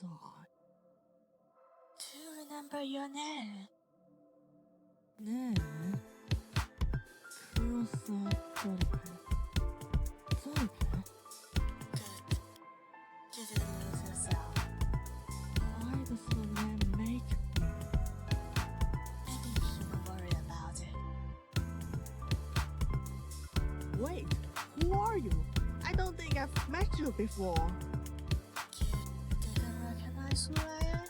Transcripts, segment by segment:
die. Do you remember your name? 네. 그렇소, 조립해. 조립해? Good. You didn't lose yourself. Why does the name make me? Maybe you shouldn't worry about it. Wait, who are you? I don't think I've met you before. You didn't recognize who I am?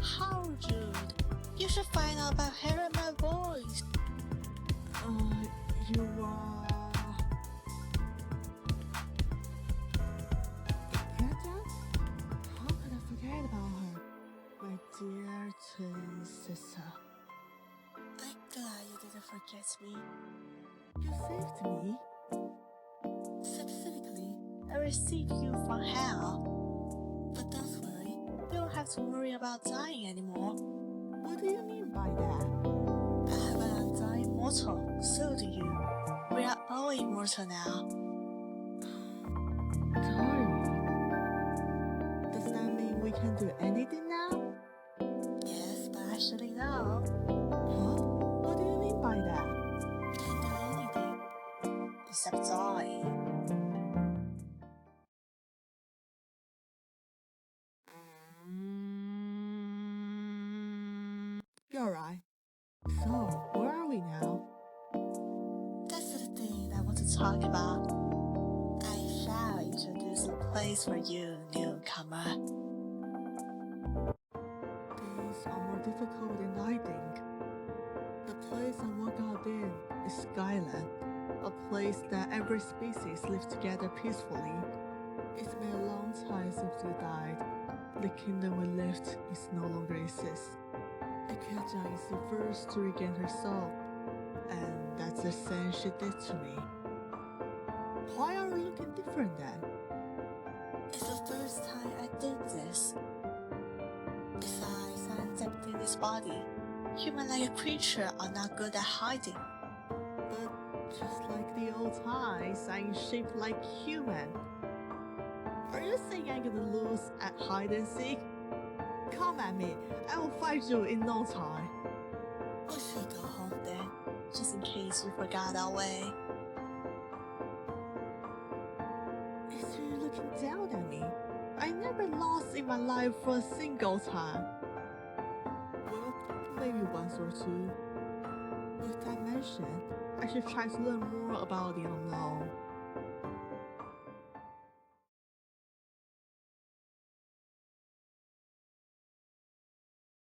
How rude. You should find out by hearing my voice. You are... Katya? How could I forget about her? My dear twin sister. I'm glad you didn't forget me. You saved me. Specifically, I received you from hell. But don't worry, you don't have to worry about dying anymore. What do you mean by that? I have an undying mortal, so do you. We are all immortal now. Darling. Does that mean we can do anything now? Yes, but actually no. Huh? What do you mean by that? We can do anything except die. You're right. So, where are we now? That's the thing I want to talk about. I shall introduce a place for you, newcomer. These are more difficult than I think. The place I woke up in is Skyland, a place that every species lives together peacefully. It's been a long time since we died. The kingdom we lived is no longer exists. Akaja is the first to regain her soul, and that's the same she did to me. Why are we looking different then? It's the first time I did this. Besides, I'm adapting this body. Human-like creatures are not good at hiding. But just like the old times, I'm shaped like human. Are you saying I'm gonna lose at hide and seek? Come at me, I will fight you in no time. We should go home then, just in case we forgot our way. Is you looking down at me? I never lost in my life for a single time. Well, maybe once or two. With that mentioned, I should try to learn more about the unknown.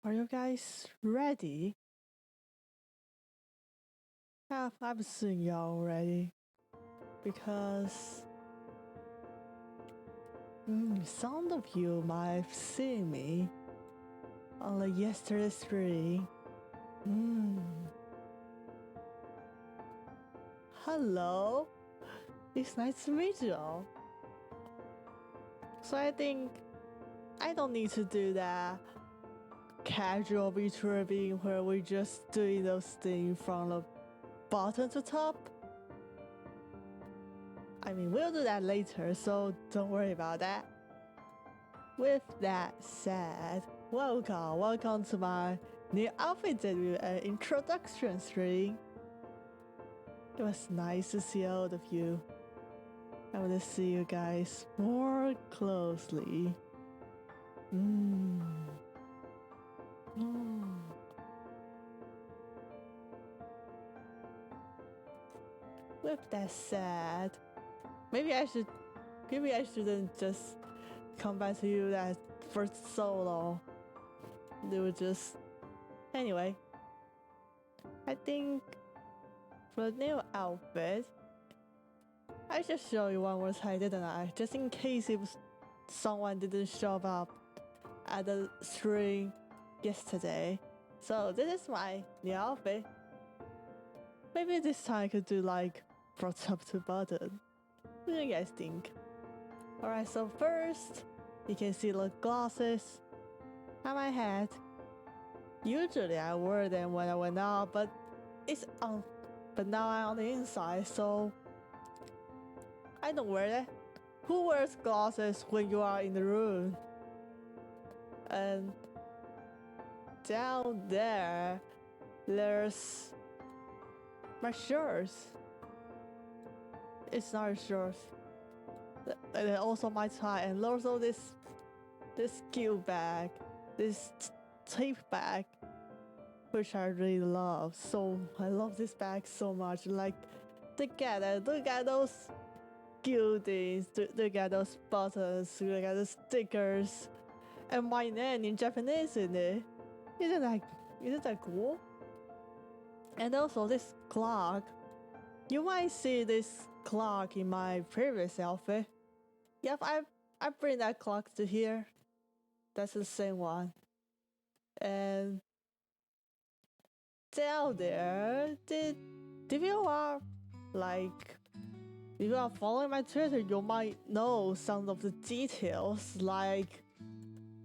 Are you guys ready? I've seen y'all already. Because some of you might have seen me on like yesterday's stream. Hello, it's nice to meet you all. So I think I don't need to do that casual VTubing where we're just doing those things from the bottom to top. I mean, we'll do that later, so don't worry about that. With that said, welcome to my new outfit debut and introduction stream. It was nice to see all of you. I want to see you guys more closely. With that said, maybe I shouldn't just come back to you that for so long. They would just anyway. I think for the new outfit, I just show you one more time, didn't I? Just in case if someone didn't show up at the stream yesterday. So this is my new outfit. Maybe this time I could do like from top to bottom. What do you guys think? Alright, so first you can see the glasses on my head. Usually I wear them when I went out, but now I'm on the inside, so I don't wear that. Who wears glasses when you are in the room? And down there, there's my shirts. It's not shirts. And also my tie, and also this gill bag, this tape bag, which I really love. So I love this bag so much. Like, look at those gill things, look at those buttons, look at the stickers, and my name in Japanese in it. Isn't that cool? And also this clock. You might see this clock in my previous outfit. Yep, I bring that clock to here. That's the same one. And down there, if you are following my Twitter, you might know some of the details, like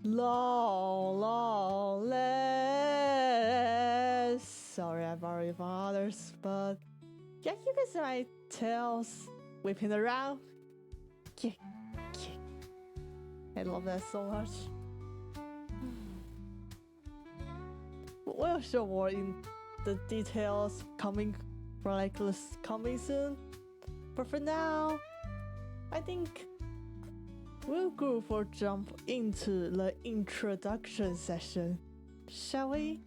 long legs. Sorry, I borrowed from others, but yeah, you can see my tails whipping around. Yeah. I love that so much. We'll show more in the details coming soon. But for now, I think we'll go for jump into the introduction session, shall we?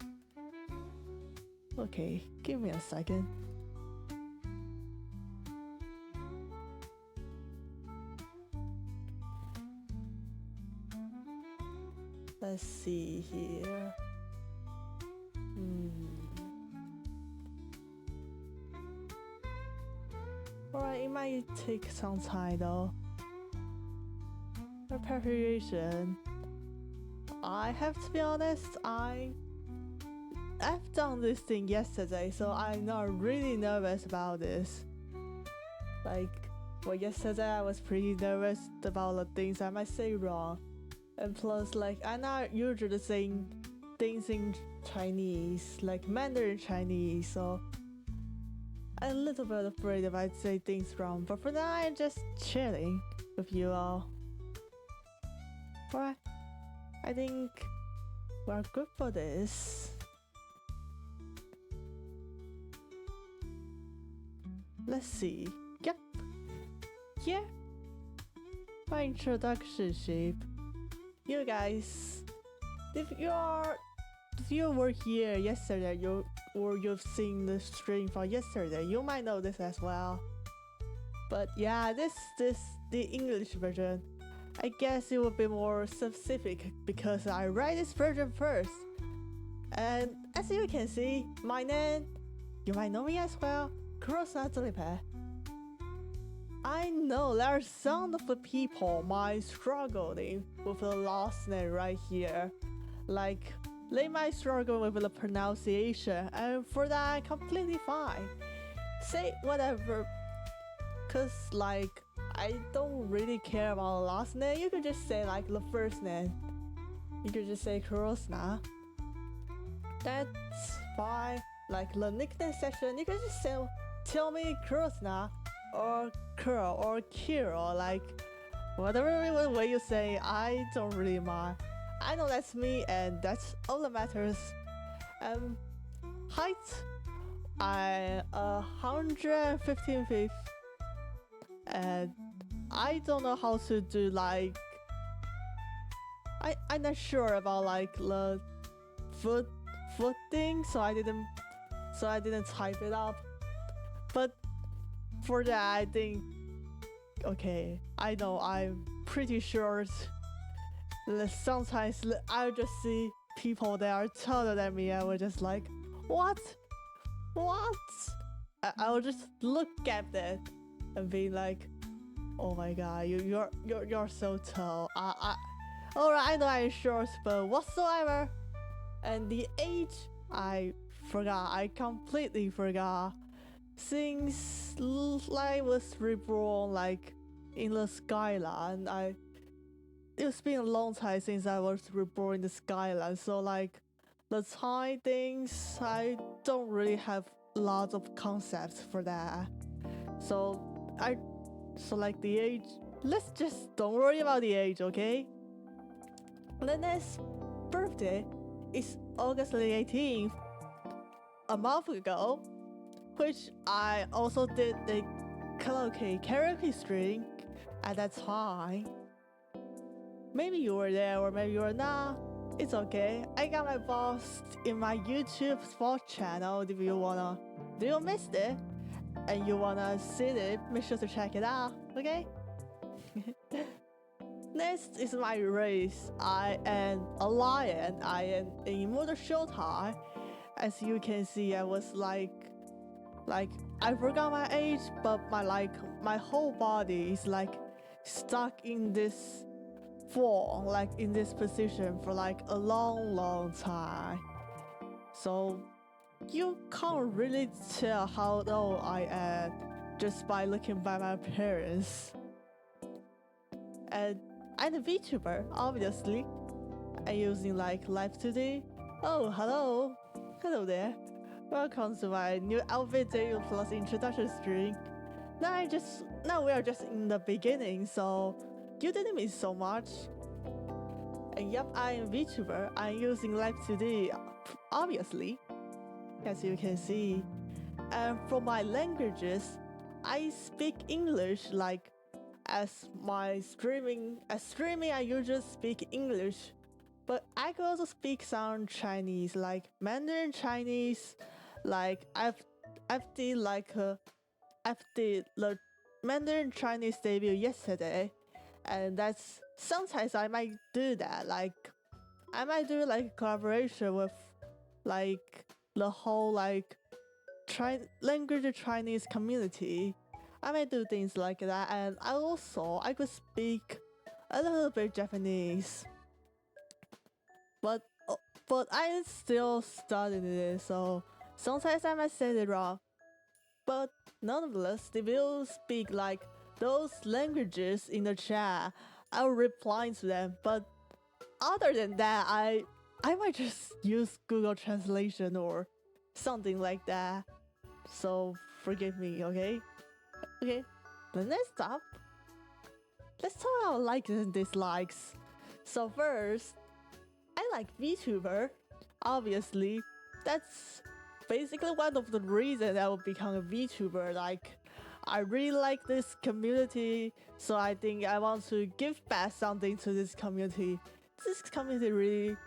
Okay, give me a second. Let's see here. Alright, it might take some time though. For preparation, I have to be honest, I've done this thing yesterday, so I'm not really nervous about this. Yesterday I was pretty nervous about the things I might say wrong. And plus, I'm not usually saying things in Chinese, like Mandarin Chinese, so I'm a little bit afraid if I say things wrong. But for now, I'm just chilling with you all. Alright, I think we're good for this. Let's see. Yep. Yeah. My introduction shape. You guys, if you were here yesterday, you've seen the stream from yesterday, you might know this as well. But yeah, the English version. I guess it would be more specific because I write this version first. And as you can see, my name, you might know me as well, Kurosuna Zolipe. I know there are some of the people might struggling with the last name right here. They might struggle with the pronunciation, and for that, completely fine. Say whatever, cause I don't really care about the last name. You could just say the first name. You could just say Kurosuna. That's fine. The nickname section, you could just say, tell me Kurosuna, or Kuro, or Kiro, whatever way you say, I don't really mind. I know that's me, and that's all that matters. Height, I 115 feet, and I don't know how to do I'm not sure about the foot thing, so I didn't type it up. But for that, I think, okay, I know, I'm pretty sure sometimes I'll just see people that are taller than me, and we're just like, what? I'll just look at that and be like, oh my god, you're so tall. Alright, I know I'm short, but whatsoever. And the age, I forgot. I completely forgot. Since I was reborn in the Skyland, it's been a long time since I was reborn in the Skyland. So the time things, I don't really have lots of concepts for that. So the age, let's just don't worry about the age, okay? The next birthday is August the 18th, a month ago, which I also did the karaoke stream at that time. Maybe you were there or maybe you were not. It's okay. I got my post in my YouTube sports channel if you wanna. Do you missed it and you wanna see it? Make sure to check it out. Okay. Next is my race. I am a lion. I am an immortal Shotai. As you can see, I was like I forgot my age, but my whole body is like stuck in this form, like in this position for like a long time. So you can't really tell how old I am just by looking by my appearance. And I'm a VTuber, obviously. I'm using like Live 2D. Oh, hello there. Welcome to my new outfit debut plus introduction stream. Now we are just in the beginning, so you didn't miss so much. And yep, I'm a VTuber. I'm using Live 2D, obviously, as you can see. And for my languages, I speak English like as streaming I usually speak English, but I can also speak some Chinese like Mandarin Chinese. Like I've did the Mandarin Chinese debut yesterday, and that's sometimes I might do that. Like I might do like a collaboration with like the whole like language Chinese community. I may do things like that, and I could speak a little bit Japanese, but I still studying it, so sometimes I might say it wrong. But nonetheless, if you speak like those languages in the chat, I'll reply to them. But other than that, I might just use Google Translation or something like that. So forgive me, okay? Okay, the next up, let's talk about likes and dislikes. So first, I like VTuber. Obviously, that's basically one of the reasons I will become a VTuber. Like, I really like this community, so I think I want to give back something to this community. This community really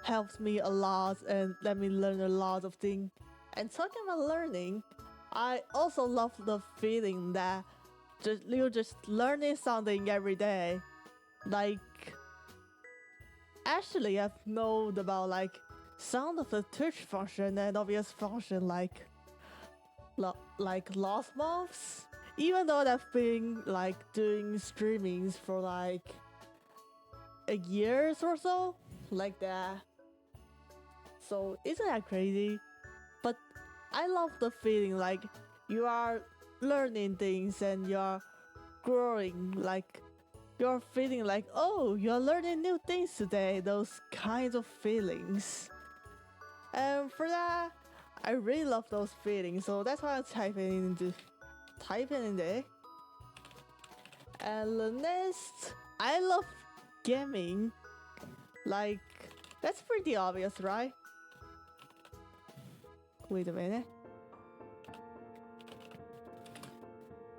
helps me a lot and let me learn a lot of things. And talking about learning, I also love the feeling that you're just learning something every day. Like, actually, I've known about like some of the Twitch function and obvious function like last months. Even though I've been like doing streamings for like a year or so, like that. So isn't that crazy? But I love the feeling like you are learning things and you're growing, like you're feeling like, oh, you're learning new things today, those kinds of feelings. And for that, I really love those feelings, so that's why I'm typing in there. And the next, I love gaming. Like, that's pretty obvious, right? Wait a minute.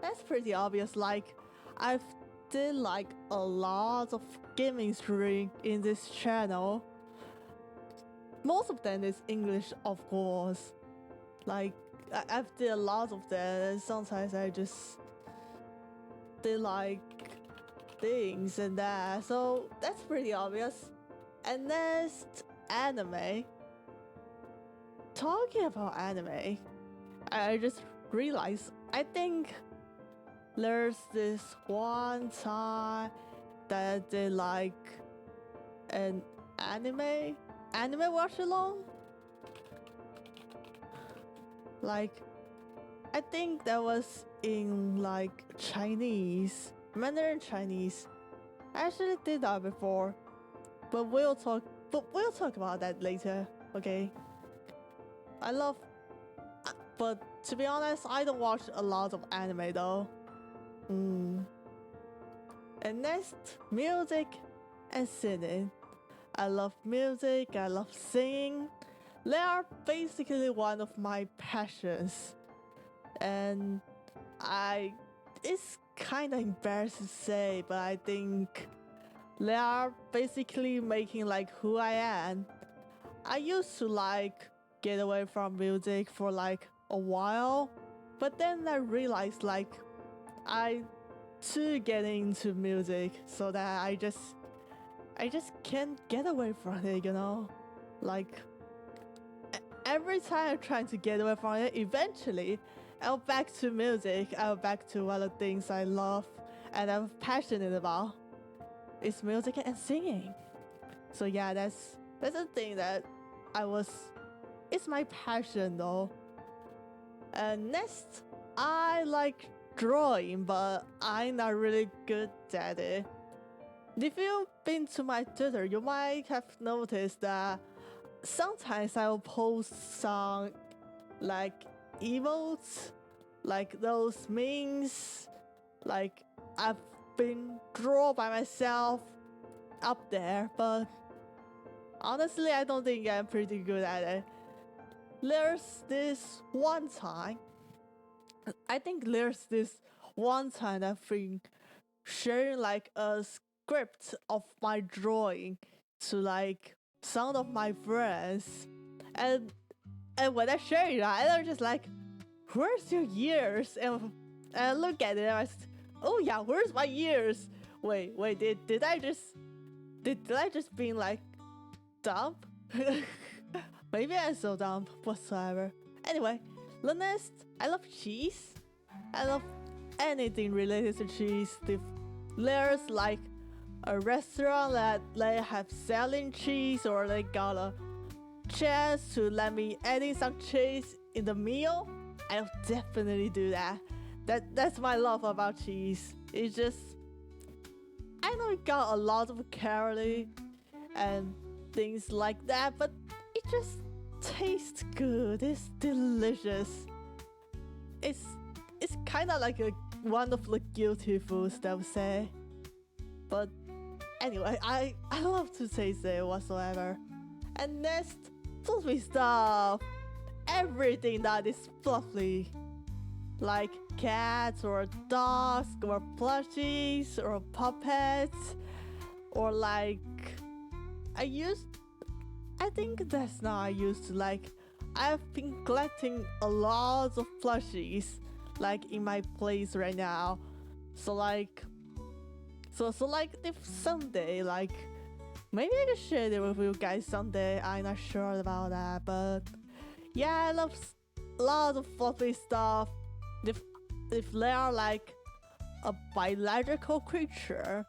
That's pretty obvious. Like, I've did like a lot of gaming stream in this channel. Most of them is English, of course. Like, I've did a lot of that, and sometimes I just did like things and that. So that's pretty obvious. And next, anime. Talking about anime, I just realized, I think there's this one time that I did like an anime watch along. Like, I think that was in like Chinese, Mandarin Chinese. I actually did that before, but we'll talk about that later, okay? But to be honest, I don't watch a lot of anime though. And next, music and singing. I love music, I love singing. They are basically one of my passions. And it's kind of embarrassing to say, but I think they are basically making like who I am. I used to like get away from music for like a while, but then I realized like I too get into music so that I just can't get away from it, you know? Like every time I'm trying to get away from it, eventually I'll back to music, I'll back to one of the things I love and I'm passionate about. It's music and singing. So yeah, that's a thing that it's my passion though. And next, I like drawing, but I'm not really good at it. If you've been to my Twitter, you might have noticed that sometimes I'll post some like emotes, like those memes, like I've been drawn by myself up there, but honestly, I don't think I'm pretty good at it. There's this one time, I've been sharing like a script of my drawing to like some of my friends, and when I share it, they're just like, "Where's your ears?" And I look at it, and I said, "Oh yeah, where's my ears? Wait, did I just being like dumb?" Maybe I'm so dumb whatsoever. Anyway, the next, I love cheese. I love anything related to cheese. If there's like a restaurant that they have selling cheese, or they got a chance to let me add in some cheese in the meal, I'll definitely do that. That's my love about cheese. It's just, I know it got a lot of calorie and things like that, but it just tastes good. It's delicious. It's kind of like one of the guilty foods, I would say. But anyway, I love to taste it whatsoever. And next, fluffy stuff. Everything that is fluffy, like cats or dogs or plushies or puppets, or like I've been collecting a lot of plushies like in my place right now. So like if someday, like maybe I can share it with you guys someday, I'm not sure about that, but yeah, I love a lot of fluffy stuff. If they are like a biological creature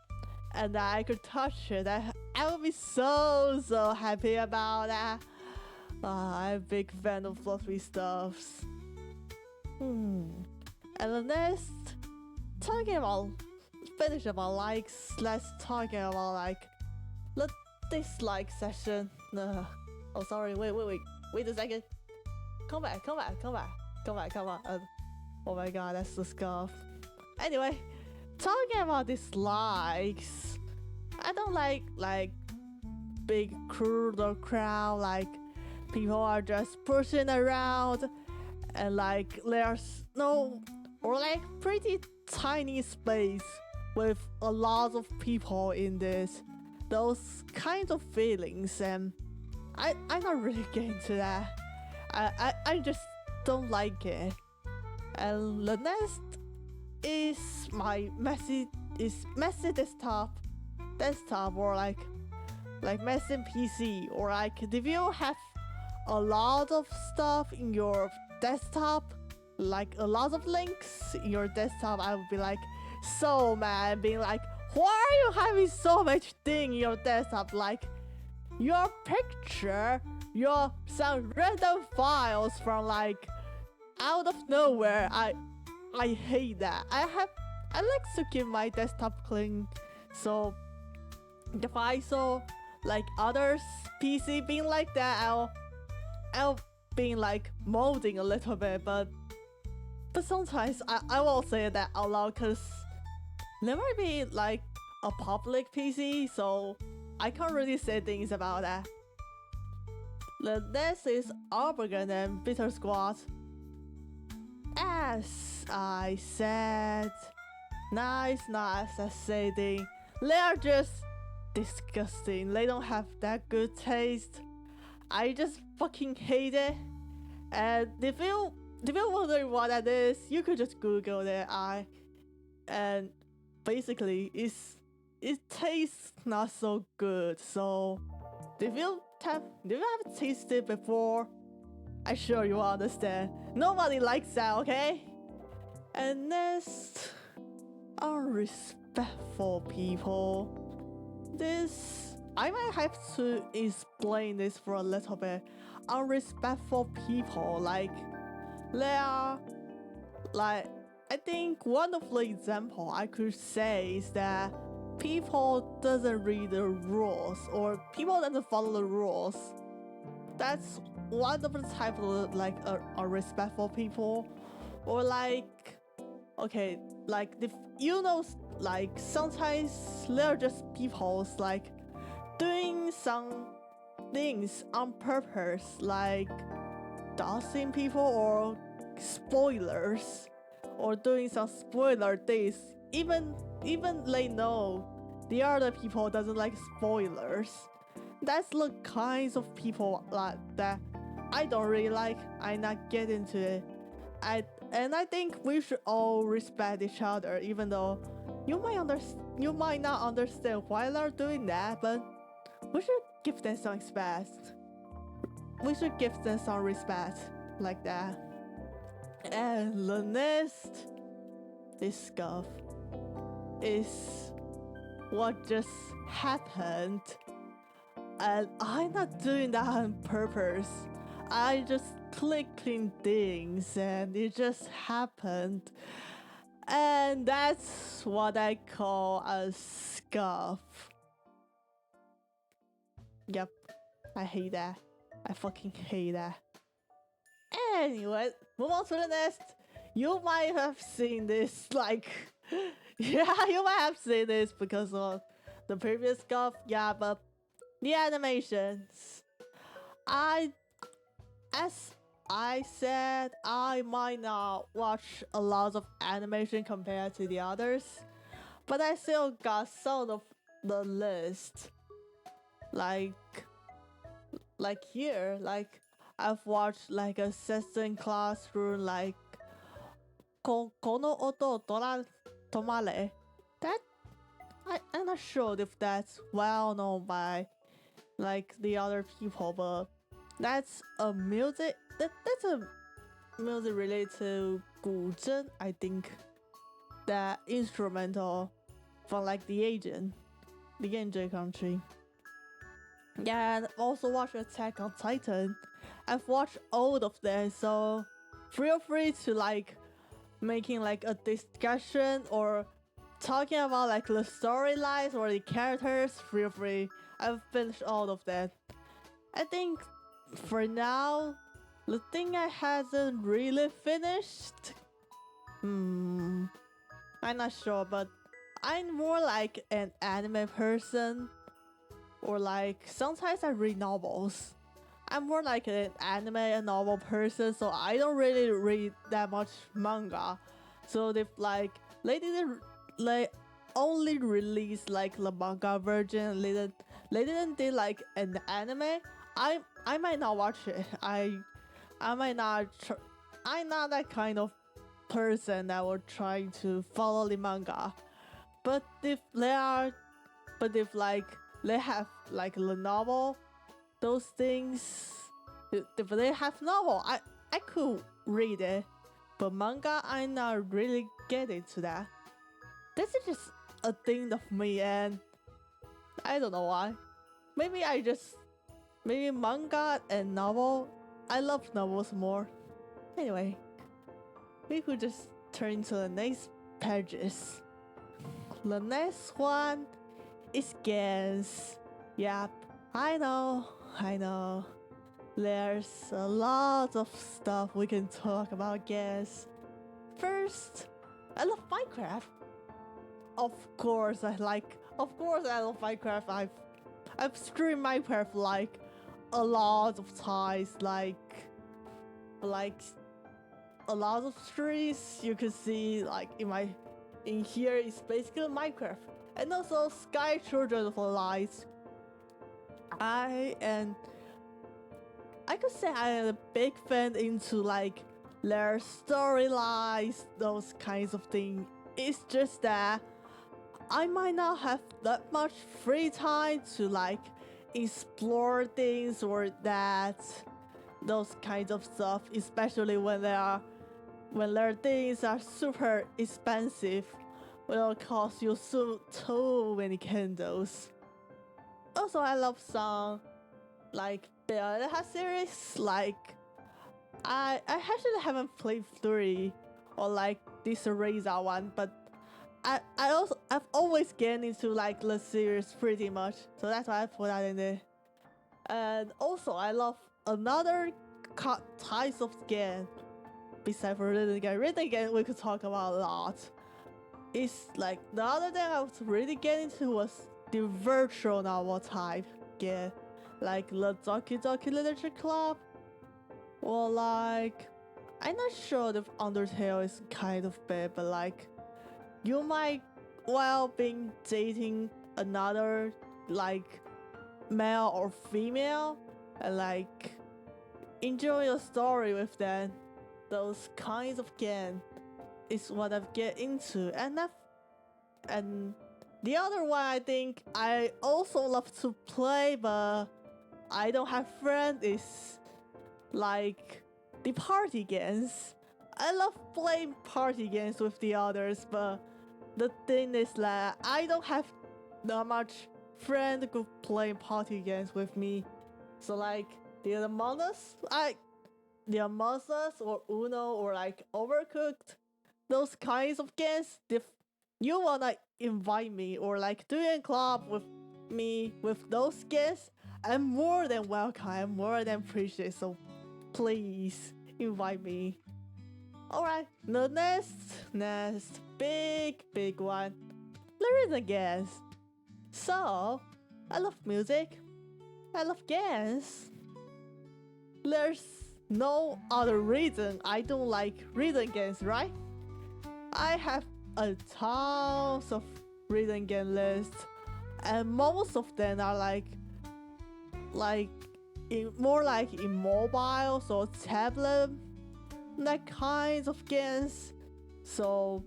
and I could touch it, I would be so happy about that. I'm a big fan of fluffy stuffs. And the next, finish about likes, let's talk about like the dislike session. Oh sorry, wait a second. Come back. Oh my god, that's the scuff. Anyway, talking about dislikes, I don't like big crowd, like people are just pushing around, and like there's no, or like pretty tiny space with a lot of people in this, those kinds of feelings, and I'm not really getting to that. I just don't like it. And the next is my messy desktop, or like messy PC, or like if you have a lot of stuff in your desktop, like a lot of links in your desktop, I would be like so mad, being like, why are you having so much thing in your desktop? Like your picture, some random files from like out of nowhere. I hate that. I like to keep my desktop clean, so if I saw like others PC being like that, I'll be like molding a little bit, but sometimes I won't say that out loud, because there might be like a public PC, so I can't really say things about that. The next is Armageddon and Bitter Squad. As I said, nice, not saying they are just disgusting. They don't have that good taste. I just fucking hate it. And if you wondering what that is, you could just Google it. And basically it tastes not so good. So if you have tasted before, I'm sure you understand. Nobody likes that, okay? And next, unrespectful people. This, I might have to explain this for a little bit. Unrespectful people, like, they are, like, I think one of the example I could say is that people doesn't read the rules, or people doesn't follow the rules. That's one of the type of like unrespectful people. Or like, okay, like if you know, like sometimes they're just people's like doing some things on purpose, like dosing people or spoilers, or doing some spoiler things, even they know the other people doesn't like spoilers. That's the kinds of people like that I don't really like. I not get into it. I think we should all respect each other, even though you might not understand why they're doing that, but we should give them some respect. We should give them some respect like that. And the next, this stuff is what just happened, and I'm not doing that on purpose. I just clicking things and it just happened, and that's what I call a scuff. Yep, I hate that. I fucking hate that. Anyway, move on to the next. You might have seen this, like, yeah, you might have seen this because of the previous scuff. Yeah, but the animations. As I said, I might not watch a lot of animation compared to the others, but I still got some of the list. Like here, like I've watched like Assassin Classroom, like Kono Oto Tomale. That I'm not sure if that's well known by like the other people, but that's a music. That's a music related to 古筝, I think. That instrumental from like the Asian country. Yeah, and I've also watched Attack on Titan. I've watched all of them, so feel free to like making like a discussion or talking about like the storylines or the characters. Feel free. I've finished all of that. I think for now, the thing I hasn't really finished. I'm not sure, but I'm more like an anime person, or like sometimes I read novels. I'm more like an anime and novel person, so I don't really read that much manga. So if like they only release like the manga version, they didn't do like an anime, I might not watch it. I might not. I'm not that kind of person that will try to follow the manga. But if like they have like the novel, those things. If they have novel, I could read it. But manga, I'm not really getting to that. This is just a thing of me, and I don't know why. Maybe manga and novel. I love novels more. Anyway, we could just turn to the next pages. The next one is games. Yep, I know. There's a lot of stuff we can talk about games. First, I love Minecraft. Of course I love Minecraft. I've I've streamed Minecraft like a lot of times, like a lot of streams you can see like in here is basically Minecraft. And also Sky Children of Light. I could say I am a big fan into like their storylines, those kinds of things. It's just that I might not have that much free time to like explore things or those kinds of stuff, especially when their things are super expensive, will cost you too many candles. Also, I love some like Bayonetta series. Like I actually haven't played 3 or like this Reza one, but I've always get into like the series pretty much, so that's why I put that in there. And also, I love another types of game besides for Rhythm Game. Rhythm Game we could talk about a lot. It's like the other thing I was really getting into was the virtual novel type game, like the Doki Doki Literature Club, or like I'm not sure if Undertale is kind of bad, but like you might well be dating another like male or female and like enjoy a story with them. Those kinds of game is what I've get into, and the other one I think I also love to play, but I don't have friends, is like the party games. I love playing party games with the others, but the thing is that I don't have that much friend who play party games with me. So like the Among Us, or Uno or like Overcooked, those kinds of games, if you wanna invite me or like do a club with me with those games, I'm more than welcome, I'm more than appreciate, so please invite me. Alright, the next big one, there is a games. So, I love music, I love games. There's no other reason I don't like rhythm games, right? I have a tons of rhythm game lists, and most of them are more like in mobiles or tablet, that kinds of games. So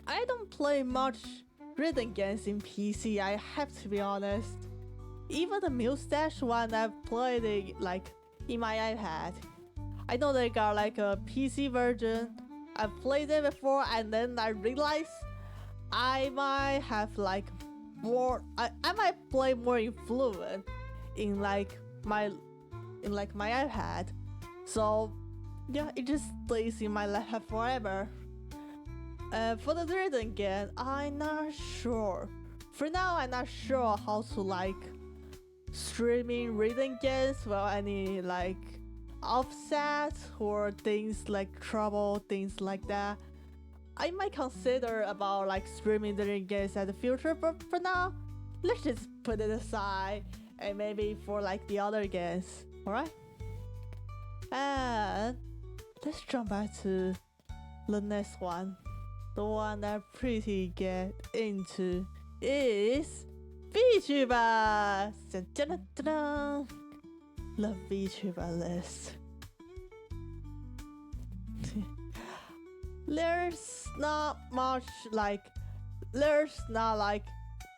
I don't play much rhythm games in PC, I have to be honest. Even the Mustache one I've played it like in my iPad. I know they got like a PC version. I've played it before, and then I realized I might have like more. I might play more influent in like my iPad. So yeah, it just stays in my laptop forever. For the rhythm game, I'm not sure. For now, I'm not sure how to like streaming rhythm games without any like offset or things like trouble, things like that. I might consider about like streaming the games at the future, but for now, let's just put it aside and maybe for like the other games, alright? And let's jump back to the next one. The one that I pretty get into is VTuber! Dun, dun, dun, dun. The VTuber list. There's not like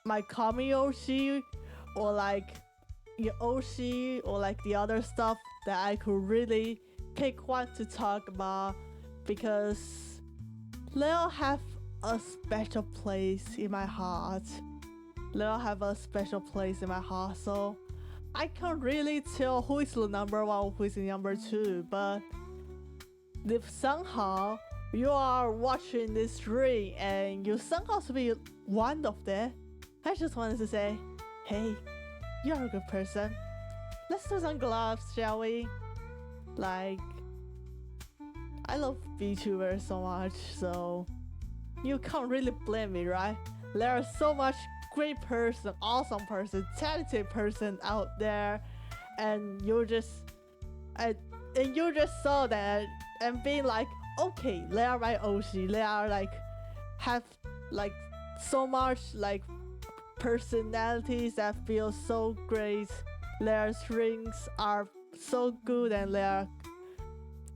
my Kami Yoshi or like Yoshi or like the other stuff that I could really pick one to talk about, because they all have a special place in my heart. They all have a special place in my heart, so I can't really tell who is the number one or who is the number two, but if somehow you are watching this stream and you somehow to be one of them, I just wanted to say, hey, you're a good person. Let's do some gloves, shall we? Like, I love VTubers so much, so you can't really blame me, right? There are so much great person, awesome person, talented person out there, and and you just saw that and being like, okay, they are my Oshi. They are like have like so much like personalities that feel so great. Their strings are so good and they are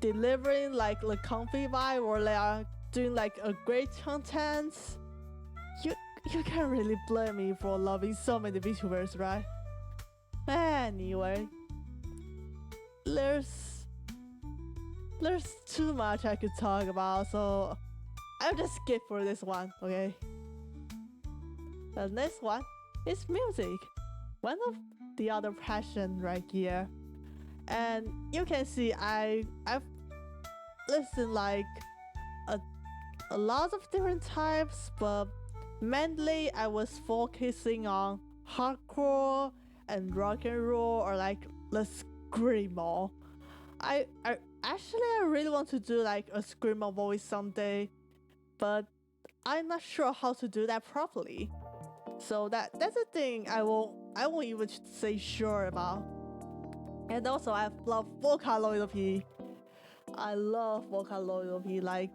delivering like the comfy vibe, or they are doing like a great content. You can't really blame me for loving so many VTubers, right? Anyway, there's too much I could talk about, so I'll just skip for this one, okay? The next one is music, one of the other passion right here. And you can see I've listened like a lot of different types, but mainly I was focusing on hardcore and rock and roll, or like the screamo. I really want to do like a screamo voice someday, but I'm not sure how to do that properly. So that's a thing I won't even say sure about. And also I love Vocaloid. I love Vocaloid. Like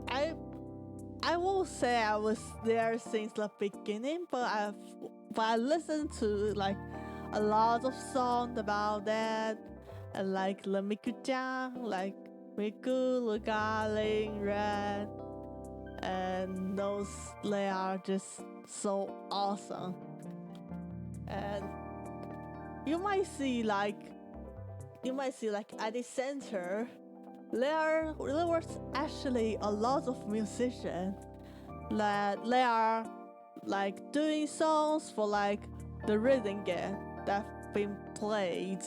I won't say I was there since the beginning, but I listened to like a lot of songs about that, and like the Miku-chan, like Miku, Lugaling, Red, and those, they are just so awesome. And you might see like at the center there was actually a lot of musicians that they are like doing songs for like the rhythm game that's been played.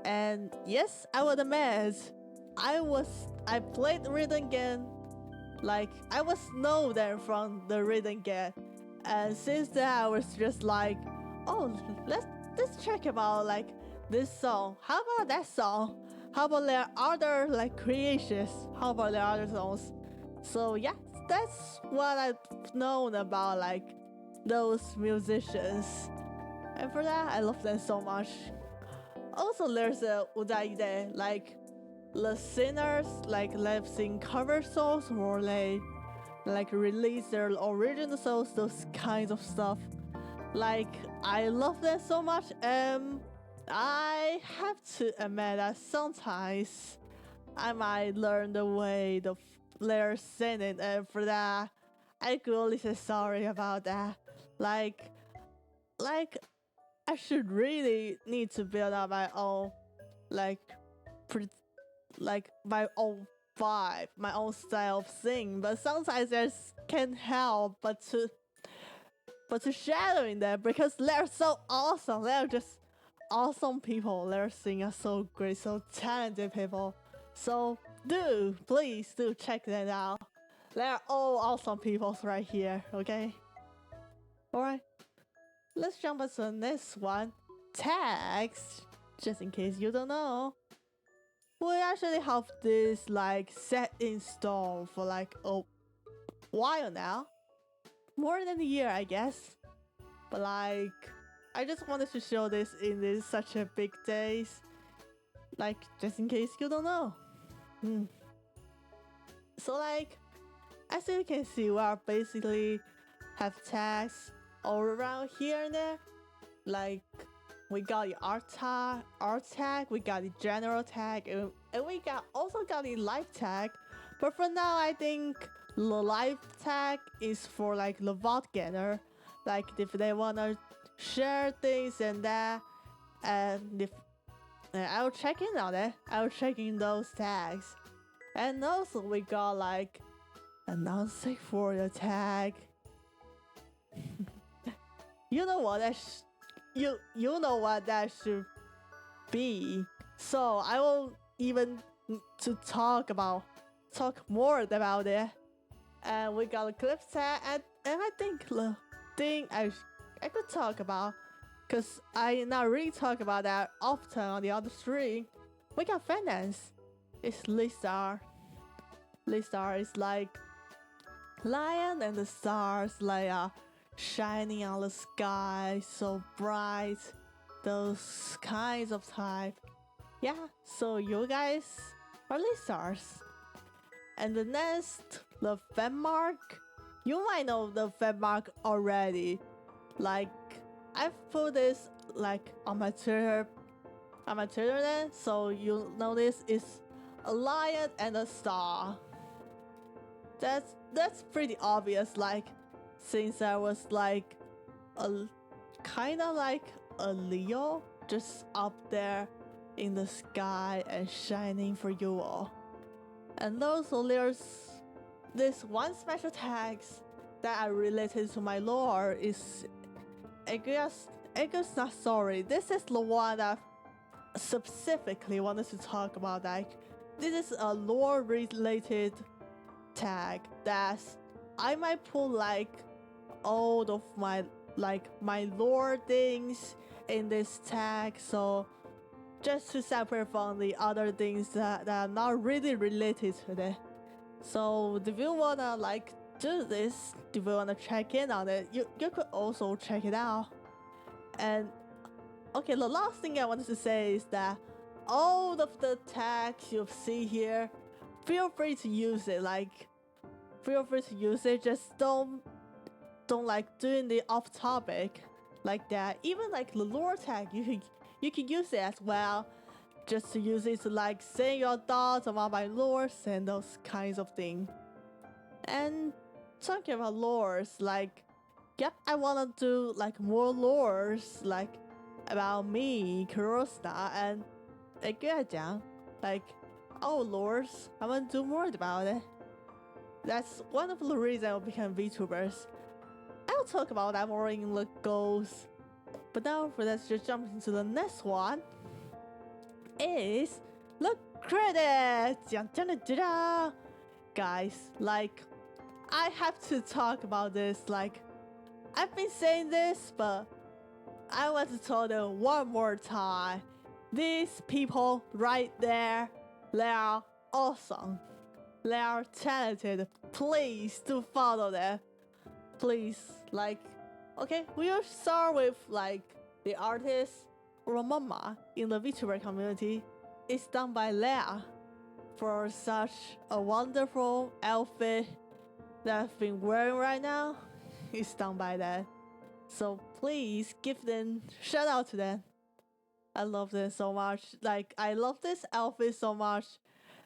And yes, I would admit I played rhythm game, like I was know them from the rhythm game, and since then I was just like, oh, let's check about like this song. How about that song? How about their other like creations? How about their other songs? So yeah, that's what I've known about like those musicians, and for that I love them so much. Also, there's a Udaide, like the singers like they've sing cover songs, or they like release their original songs, those kinds of stuff. Like I love them so much. I have to admit that sometimes I might learn the way they're singing, and for that I could only say sorry about that. Like I should really need to build up my own like my own vibe, my own style of singing, but sometimes I just can't help but to shadowing them because they're so awesome. They're just awesome people. Their singing are so great, so talented people. So please do check them out. They're all awesome people right here, okay? Alright, let's jump into the next one. Tags. Just in case you don't know, we actually have this like set in stone for like a while now. More than a year, I guess. But like, I just wanted to show this in this such a big days, like just in case you don't know. So like, as you can see, we are basically have tags all around here and there. Like we got the art tag, we got the general tag, and we also got the live tag. But for now, I think the live tag is for like the VOD getter, like if they wanna share things and that, and if I'll check in on it. I'll check in those tags. And also we got like announcing for the tag. You know what that you know what that should be. So I won't even to talk more about it. And we got a clip tag, and I think the thing I could talk about, cause I not really talk about that often on the other stream. We got finance. It's Listar. Listar is like Lion and the Stars, like shining on the sky, so bright, those kinds of type. Yeah, so you guys are listeners. And the next, the Fenmark. You might know the Fenmark already. Like, I've put this like on my Twitter then, so you know this is a lion and a star. That's pretty obvious, like, since I was like a kind of like a Leo just up there in the sky and shining for you all. And also there's this one special text that I related to my lore is Aegis not sorry. This is the one that I specifically wanted to talk about. Like, this is a lore related tag that I might put like all of my lore things in this tag, so just to separate from the other things that are not really related to it. So if you wanna like do this, if you wanna check in on it, you could also check it out. And okay, the last thing I wanted to say is that all of the tags you see here, feel free to use it. Like, feel free to use it. Just don't like doing the off topic like that. Even like the lore tag, you can use it as well, just to use it to like say your thoughts about my lores and those kinds of things. And talking about lores, like, yep, I wanna do like more lores like about me, Kurosna, and 跟他讲 like, oh lores, I wanna do more about it. That's one of the reasons I became VTubers. I'll talk about that more in the goals. But now let's just jump into the next one. Is the credits. Guys, like, I have to talk about this. Like, I've been saying this, but I want to tell them one more time. These people right there, they are awesome. They are talented. Please do follow them. Please, like, okay, we'll start with like the artist Romama in the VTuber community. It's done by Leah for such a wonderful outfit that I've been wearing right now. It's done by that. So please give them shout out to them. I love this so much. Like, I love this outfit so much.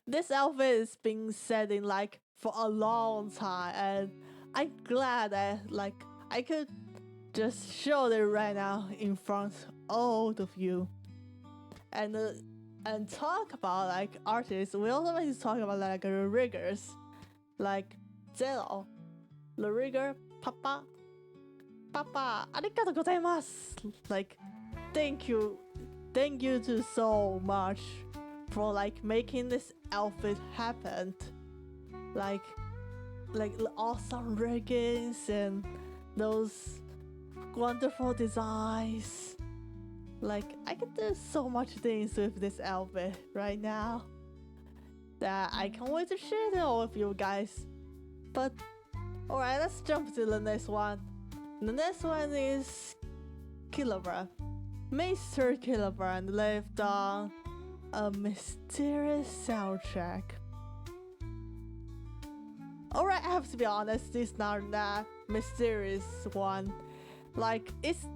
This outfit has been setting like for a long time, and I'm glad that like I could just show it right now in front of all of you. And talk about like artists. We also want to talk about like riggers, like Zero, the rigger, Papa, arigatou gozaimasu. Like, thank you to so much for like making this outfit happen. Like the awesome riggings and those wonderful designs. Like, I can do so much things with this outfit right now that I can't wait to share it all with you guys. But alright, let's jump to the next one. The next one is Kilobrand. Mr. Kilobrand left on a mysterious soundtrack. Alright, I have to be honest, this is not that mysterious one. Like, it's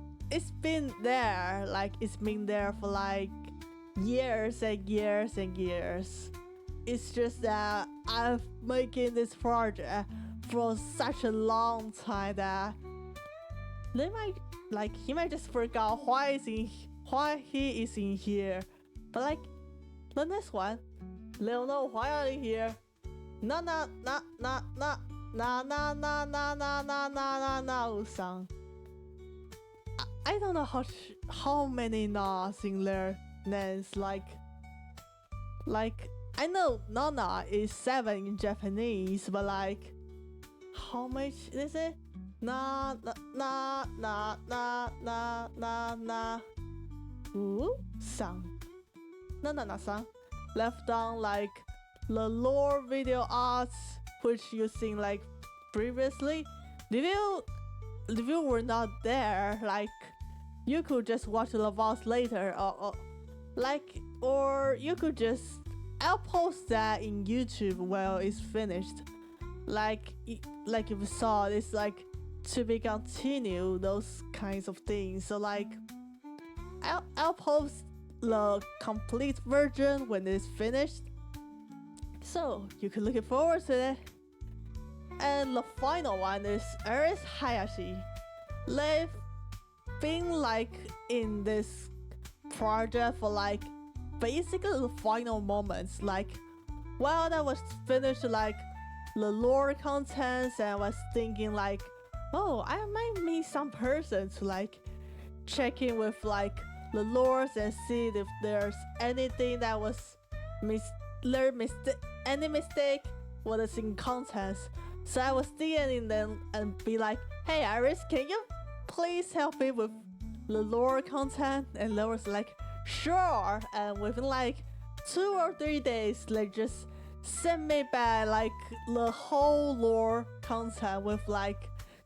been there, like it's been there for like years and years and years. It's just that I've making this project for such a long time that he might just forgot why he is in here. But like the next one, they'll know why are you here. Na na na na na na na na na na na na na song. I don't know how many nas in their names. Like I know Nana is 7 in Japanese, but like how much is it? Na na na na na na na na. Ooh, song. Na na na song. Left on like the lore video arts which you seen like previously. Did you if you were not there, like you could just watch the VODs later, or you could just I'll post that in YouTube while it's finished. Like if you saw it's like to be continued, those kinds of things. So like I'll post the complete version when it's finished, so you can look forward to it. And the final one is Aris Hayashi. They've been like in this project for like basically the final moments. Like while I was finished like the lore contents, and I was thinking like, oh, I might meet some person to like check in with like the lores and see if there's anything that was any mistake what is in contents. So I was DMing them and be like, hey Iris, can you please help me with the lore content? And they was like, sure. And within like 2 or 3 days, they just sent me back like the whole lore content with like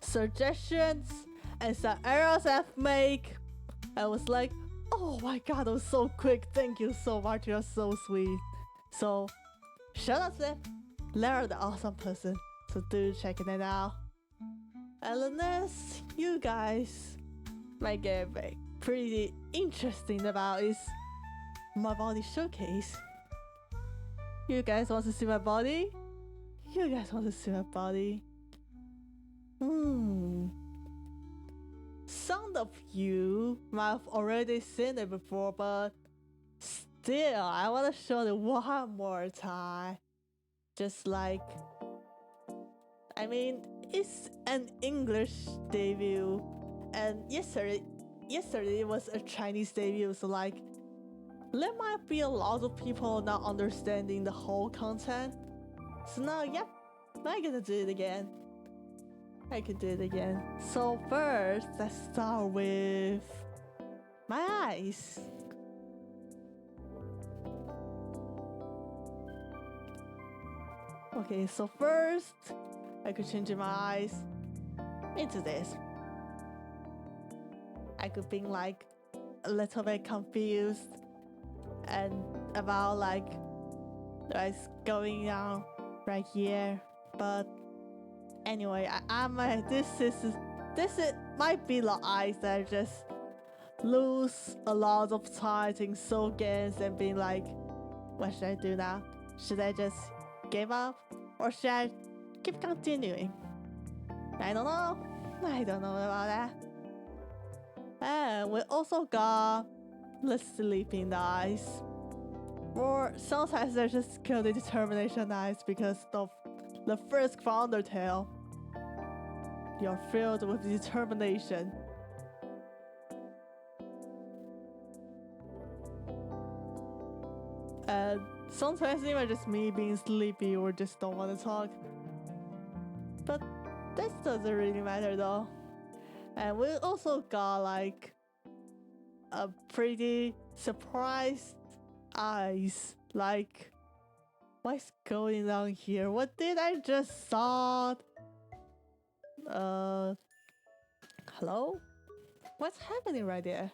suggestions and some errors I've made. I was like, oh my god, it was so quick. Thank you so much. You're so sweet. So shout out to them. They're the awesome person. So do checking it out. And the next you guys might get pretty interesting about is my body showcase. You guys want to see my body? You guys want to see my body? Some of you might have already seen it before, but still, I want to show it one more time. Just like, I mean, it's an English debut, and yesterday it was a Chinese debut, so like, there might be a lot of people not understanding the whole content. So now, yep, I'm gonna do it again. I can do it again. So first, let's start with my eyes. Okay, so first, I could change my eyes into this. I could be like a little bit confused and about like what's going on right here, but anyway, this might be the eyes that just lose a lot of time in soul games and being like, what should I do now? Should I just give up, or should I keep continuing? I don't know about that. And we also got the sleeping eyes, or sometimes they're just called the determination eyes because of the first from Undertale. You're filled with determination. And sometimes it might just me being sleepy or just don't want to talk. But that doesn't really matter though. And we also got like a pretty surprised eyes. Like, what's going on here? What did I just saw? Hello? What's happening right there?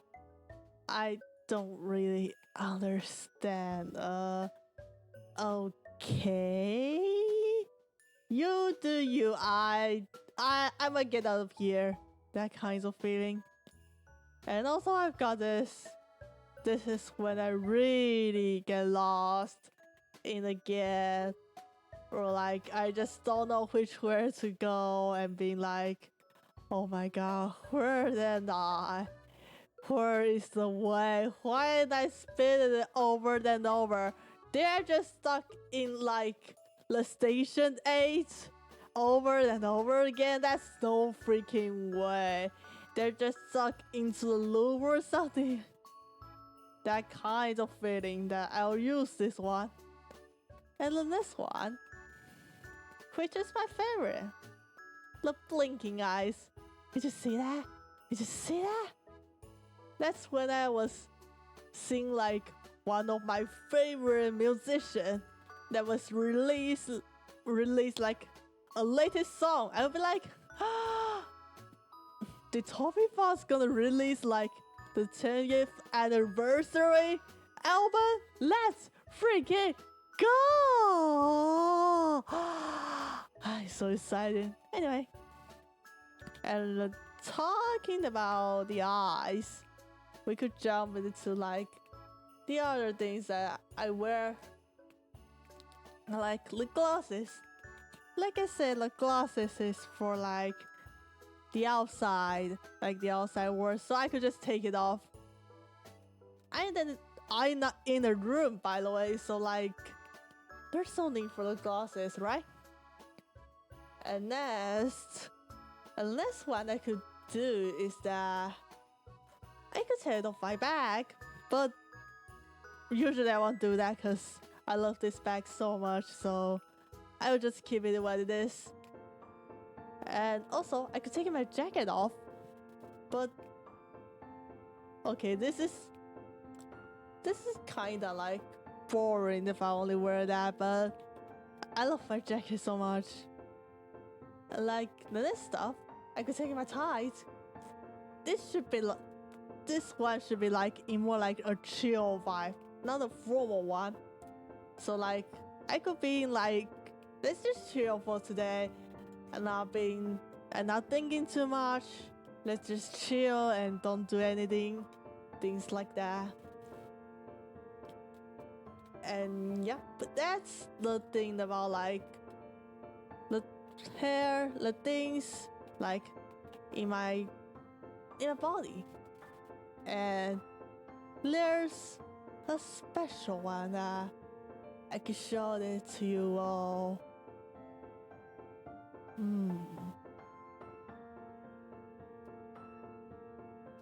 I don't really understand. Okay. You do you. I might get out of here. That kind of feeling. And also I've got this. This is when I really get lost in a game. Or like I just don't know which way to go and being like, oh my god, where am I? Where is the way? Why did I spin it over and over? They're just stuck in like the station 8 over and over again. That's no freaking way. They're just stuck into the loop or something. That kind of feeling that I'll use this one. And then this one, which is my favorite. The blinking eyes. Did you see that? Did you see that? That's when I was seeing like one of my favorite musicians that was released like a latest song. I'll be like, the Toffee Fuzz gonna release like the 10th anniversary album? Let's freaking go! I'm so excited. Anyway, and talking about the eyes, we could jump into like the other things that I wear, like lip glosses. Like I said, like glasses is for like the outside, like the outside world, so I could just take it off. And then I'm not in the room, by the way, so like there's something for the glasses, right? And next one I could do is that I could take it off my bag, but usually I won't do that because I love this bag so much, so I will just keep it what it is. And also, I could take my jacket off, but okay, this is kinda like boring if I only wear that, but I love my jacket so much. And like the next stuff, I could take my ties. This one should be like in more like a chill vibe, not a formal one. So like I could be like, let's just chill for today, and not thinking too much. Let's just chill and don't do anything, things like that. And yeah, but that's the thing about like the hair, the things like in my body. And there's a special one that I can show it to you all.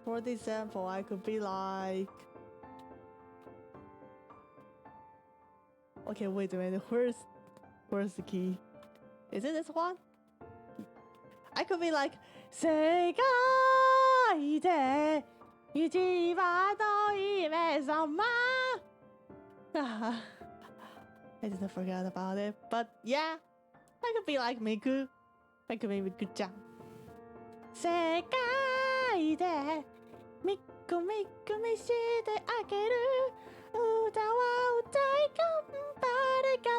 For example, I could be like, okay, wait a minute, where's the key? Is it this one? I could be like, 世界で一番の姫様. I didn't forget about it, but yeah, I could be like Miku. I could be Miku-chan. 世界でミクミク見してあげる歌は歌い頑張るか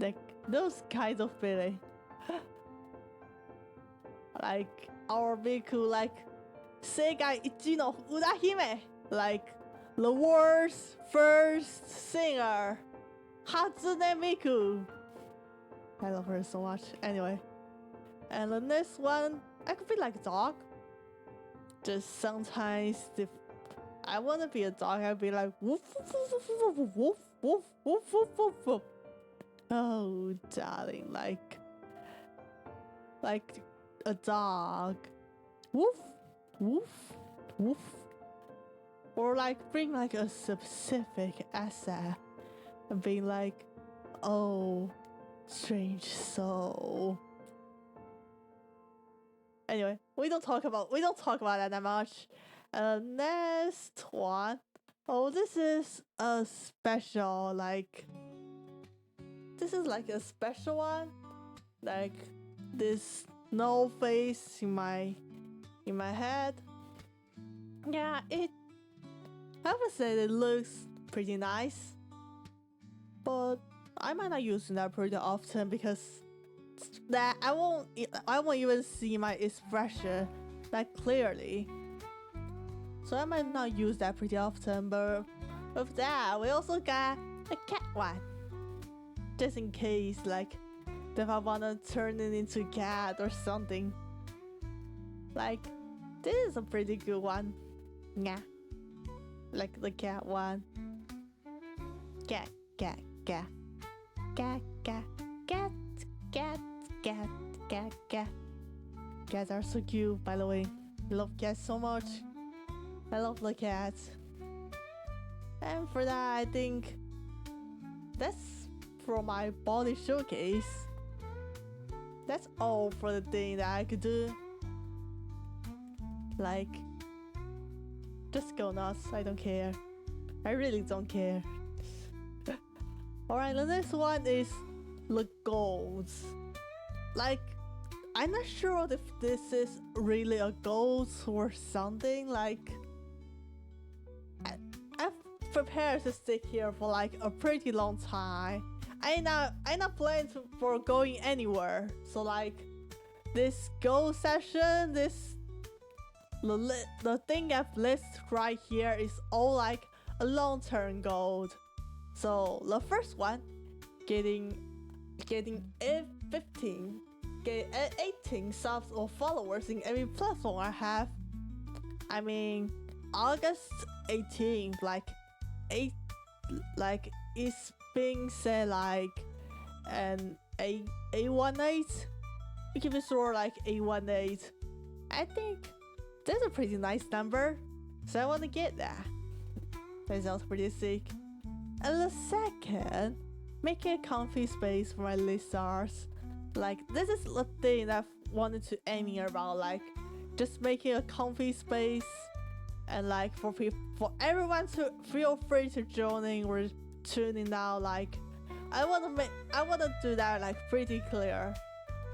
ら. Like those kinds of feeling. Like our Miku, like 世界一の歌姫, like the world's first singer, Hatsune Miku. I love her so much. Anyway, and the next one, I could be like a dog. Just sometimes if I want to be a dog, I'd be like woof woof woof woof woof woof woof woof woof woof. Oh darling, like a dog. Woof woof woof. Or like bring like a specific essay and being like, oh, strange soul. Anyway, we don't talk about that much. Next one. Oh, this is a special, like this is like a special one. Like this no face in my head. Yeah, I would say it looks pretty nice, but I might not use that pretty often because that I won't even see my expression that clearly. So I might not use that pretty often, but with that, we also got a cat one. Just in case, like, if I wanna turn it into a cat or something. Like, this is a pretty good one. Yeah. Like the cat one. Cat, cat, cat. Cat, cat, cat, cat, cat, cat, cat. Cats are so cute, by the way. I love cats so much. I love the cats. And for that, I think that's for my body showcase. That's all for the thing that I could do. Like, just go nuts, I don't care. I really don't care. Alright, the next one is the golds. Like, I'm not sure if this is really a goal or something. Like, I've prepared to stick here for like a pretty long time. I'm not planning for going anywhere. So like, this goal session, the thing I've listed right here is all like a long-term goal. So the first one, getting 15, get 18 subs or followers in every platform I have. I mean, August 18th, like it's being said like an A18. You keep it short like A18. I think that's a pretty nice number, so I want to get that. That sounds pretty sick. And the second, making a comfy space for my listeners. Like, this is the thing I've wanted to aim about, like just making a comfy space, and like for everyone to feel free to joining or tuning out. Like, I wanna do that like pretty clear.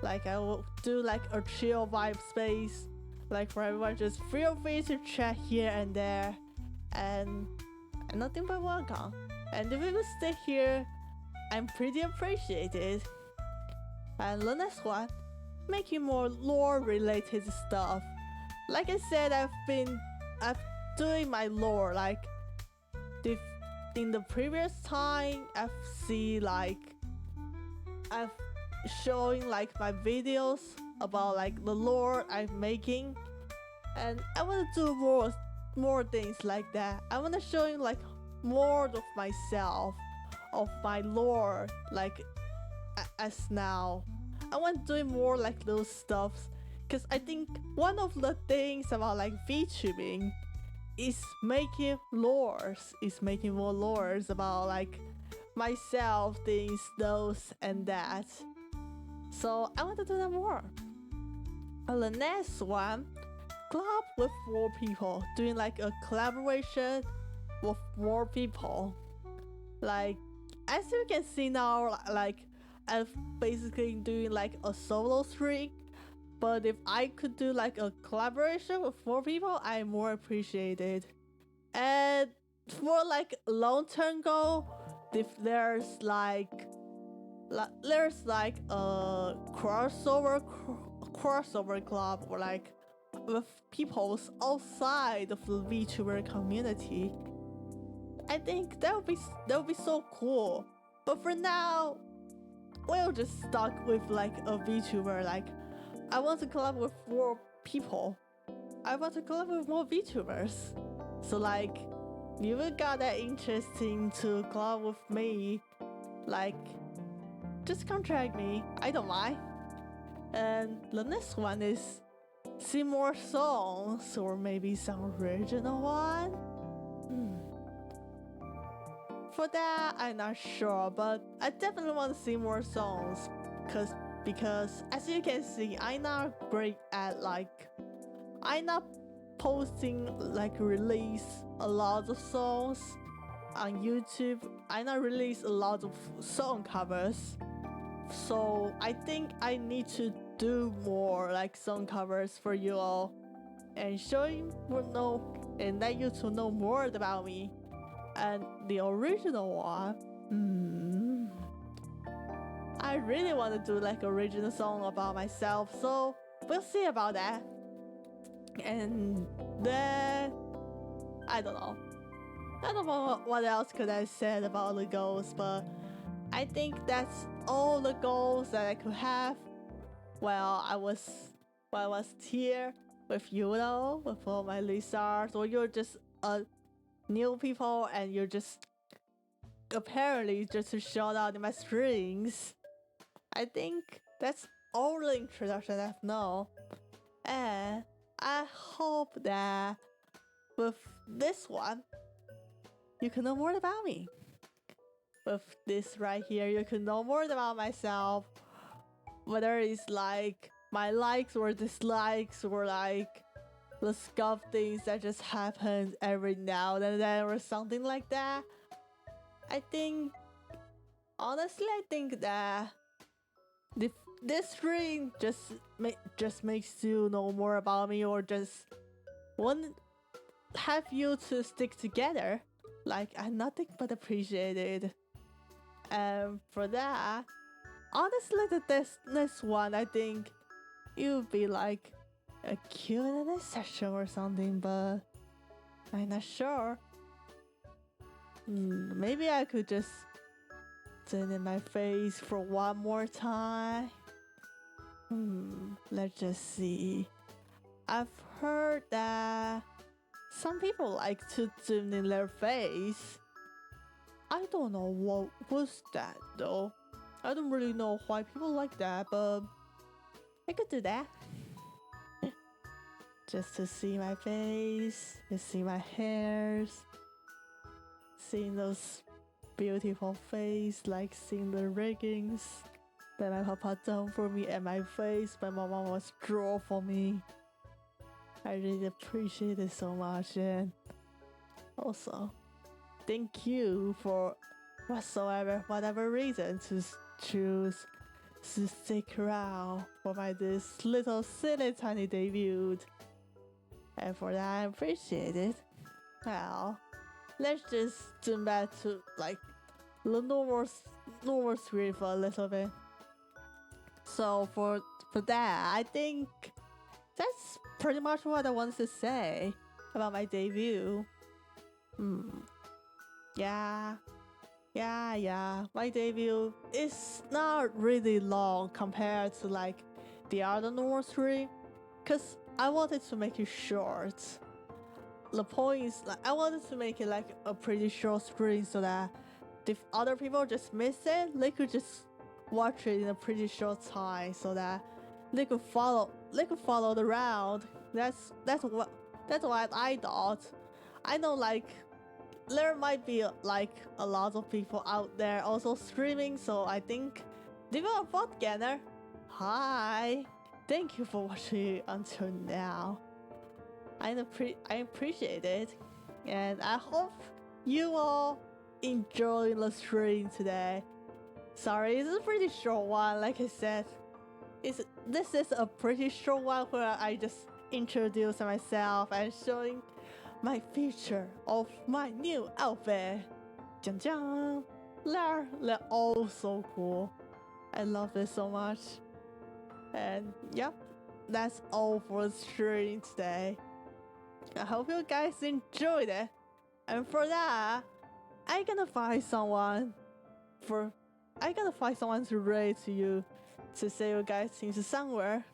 Like, I will do like a chill vibe space, like for everyone just feel free to chat here and there, and nothing but welcome. And if you stay here, I'm pretty appreciated. And the next one, making more lore related stuff. Like I said, I've doing my lore like in the previous time. I've showing like my videos about like the lore I'm making, and I want to do more things like that. I want to show you like more of myself, of my lore, like as now. I want to do more like those stuffs, because I think one of the things about like VTubing is making lores, is making more lores about like myself, things, those and that. So I want to do that more. And the next one, club with more people, doing like a collaboration with more people. Like, as you can see now, like I'm basically doing like a solo streak, but if I could do like a collaboration with more people, I more appreciated. And for like long-term goal, if there's like a crossover club, or like with people outside of the VTuber community, I think that would be so cool. But for now, we'll just stuck with like a VTuber. Like, I want to collab with more people. I want to collab with more VTubers. So like, if you got that interesting to collab with me, like, just contact me. I don't mind. And the next one is see more songs, or maybe some original one. For that, I'm not sure, but I definitely want to see more songs, because as you can see, I'm not great at I'm not posting release a lot of songs on YouTube. I not release a lot of song covers, so I think I need to do more song covers for you all, and show you and let you to know more about me. And the original one, I really want to do original song about myself, so we'll see about that. And then I don't know what else could I said about the goals, but I think that's all the goals that I could have while I was here with you know, with all my listeners, or you're just new people and you're just apparently just to shout out in my strings. I think that's all the introduction I've known, and I hope that with this one you can know more about me. With this right here, you can know more about myself, whether it's my likes or dislikes, or the scuff things that just happen every now and then, or something like that. I think, honestly, I think that this stream just makes you know more about me, or just want have you to stick together, like I'm nothing but appreciated. And for that, honestly, this one, I think it would be like a Q&A session or something, but I'm not sure. Maybe I could just turn in my face for one more time. Let's just see. I've heard that some people like to zoom in their face. I don't know what was that though. I don't really know why people like that, but I could do that. Just to see my face, to see my hairs, seeing those beautiful face, like seeing the riggings that my papa done for me, and my face my mama was draw for me. I really appreciate it so much, and also thank you for whatever reason to choose to stick around for this little silly tiny debut. And for that, I appreciate it. Well, let's just zoom back to like the normal screen for a little bit. So for that, I think that's pretty much what I wanted to say about my debut. Yeah. My debut is not really long compared to like the other normal screen, cause I wanted to make it short. The point is, like, I wanted to make it like a pretty short screen so that if other people just miss it, they could just watch it in a pretty short time, so that they could follow the round. That's what I thought. I know, like, there might be like a lot of people out there also streaming, so I think develop together. Hi, thank you for watching until now. I appreciate it, and I hope you all enjoy the stream today. Sorry, it's a pretty short one. Like I said, this is a pretty short one where I just introduce myself and showing my feature of my new outfit. They're all so cool. I love it so much. And yep, that's all for the stream today. I hope you guys enjoyed it. And for that, I'm gonna find someone to read to you, to say you guys into somewhere.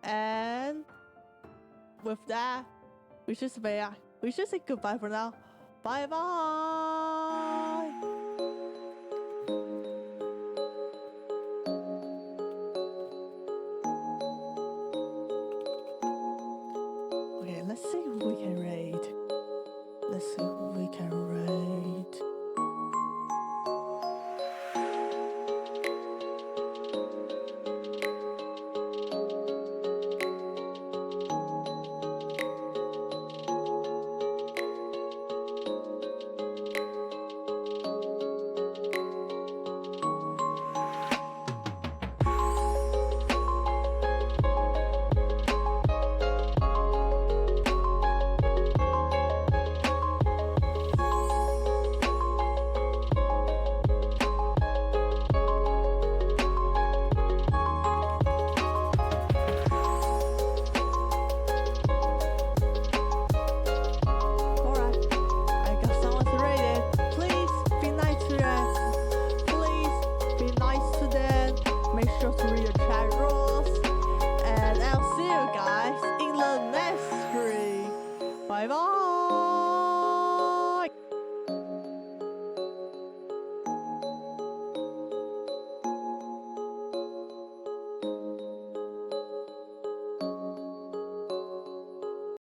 And with that, we should say goodbye for now. Bye bye. Okay, let's see if we can raid. Bye bye.